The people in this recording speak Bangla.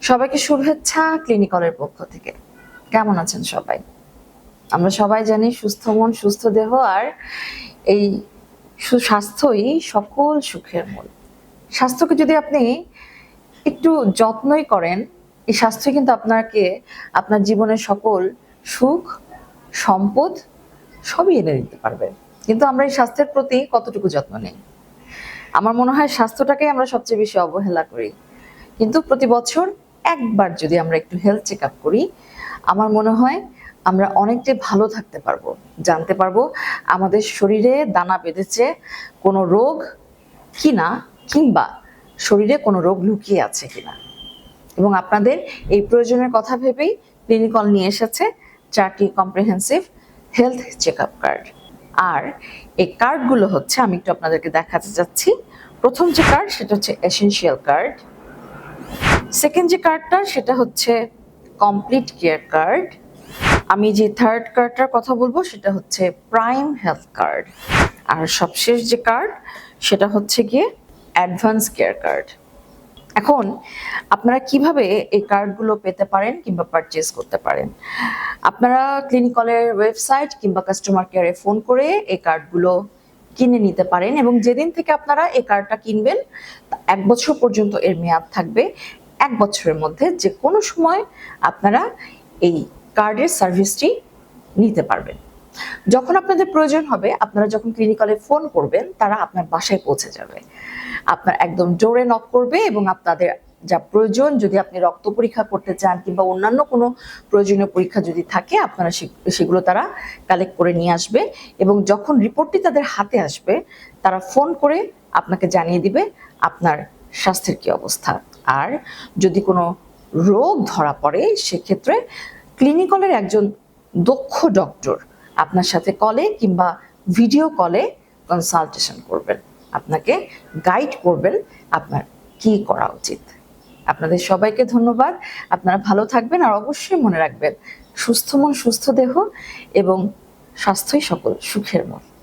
সবাইকে শুভেচ্ছা ক্লিনিকলের পক্ষ থেকে। কেমন আছেন সবাই? আমরা সবাই জানি সুস্থ মন সুস্থ দেহ, আর এই সুস্বাস্থ্যই সকল সুখের মূল। স্বাস্থ্যকে যদি আপনি একটু যত্নই করেন, এই স্বাস্থ্য কিন্তু আপনাকে আপনার জীবনের সকল সুখ সম্পদ সবই এনে দিতে পারবে। কিন্তু আমরা এই স্বাস্থ্যের প্রতি কতটুকু যত্ন নেই? আমার মনে হয় স্বাস্থ্যটাকে আমরা সবচেয়ে বেশি অবহেলা করি। কিন্তু প্রতি বছর একবার যদি আমরা একটু হেলথ চেক আপ করি, আমার মনে হয় আমরা অনেকটাই ভালো থাকতে পারবো, জানতে পারবো আমাদের শরীরে দানা বেঁধেছে কোনো রোগ কিনা, কিংবা শরীরে কোনো রোগ লুকিয়ে আছে কিনা। এবং আপনাদের এই প্রয়োজনের কথা ভেবেই ক্লিনিকল নিয়ে এসেছে 4টি comprehensive health check up card. আর এই কার্ডগুলো হচ্ছে, আমি একটু আপনাদেরকে দেখাতে যাচ্ছি। প্রথম যে কার্ড সেটা হচ্ছে এসেনশিয়াল কার্ড। সেকেন্ড যে কার্ডটা সেটা হচ্ছে কমপ্লিট কেয়ার কার্ড। আমি যে থার্ড কার্ডটার কথা বলবো সেটা হচ্ছে প্রাইম হেলথ কার্ড। আর সবশেষ যে কার্ড সেটা হচ্ছে গিয়ে অ্যাডভান্স কেয়ার কার্ড। এখন আপনারা কিভাবে এই কার্ডগুলো পেতে পারেন কিংবা পারচেজ করতে পারেন? আপনারা ক্লিনিকলের ওয়েবসাইট কিংবা কাস্টমার কেয়ারে ফোন করে এই কার্ডগুলো কিনে নিতে পারেন, এবং যেদিন থেকে আপনারা এই কার্ডটা কিনবেন 1 বছর পর্যন্ত এর মেয়াদ থাকবে। 1 বছরের মধ্যে যে কোনো সময় আপনারা এই কার্ডের সার্ভিসটি নিতে পারবেন। যখন আপনাদের প্রয়োজন হবে, আপনারা যখন ক্লিনিকলে ফোন করবেন, তারা আপনার বাসায় পৌঁছে যাবে। আপনার একদম ডোরে নক করবে এবং আপনাদের যা প্রয়োজন, যদি আপনি রক্ত পরীক্ষা করতে চান কিংবা অন্যান্য কোনো প্রয়োজনীয় পরীক্ষা যদি থাকে, আপনারা সেগুলো তারা কালেক্ট করে নিয়ে আসবে। এবং যখন রিপোর্টটি তাদের হাতে আসবে, তারা ফোন করে আপনাকে জানিয়ে দিবে আপনার স্বাস্থ্যের কি অবস্থা। আর যদি কোনো রোগ ধরা পড়ে, সেক্ষেত্রে ক্লিনিকলের একজন দক্ষ ডক্টর আপনার সাথে কলে কিংবা ভিডিও কলে কনসালটেশন করবেন, আপনাকে গাইড করবেন আপনার কি করা উচিত। আপনাদের সবাইকে ধন্যবাদ। আপনারা ভালো থাকবেন, আর অবশ্যই মনে রাখবেন সুস্থ মন সুস্থ দেহ, এবং স্বাস্থ্যই সকল সুখের মূল।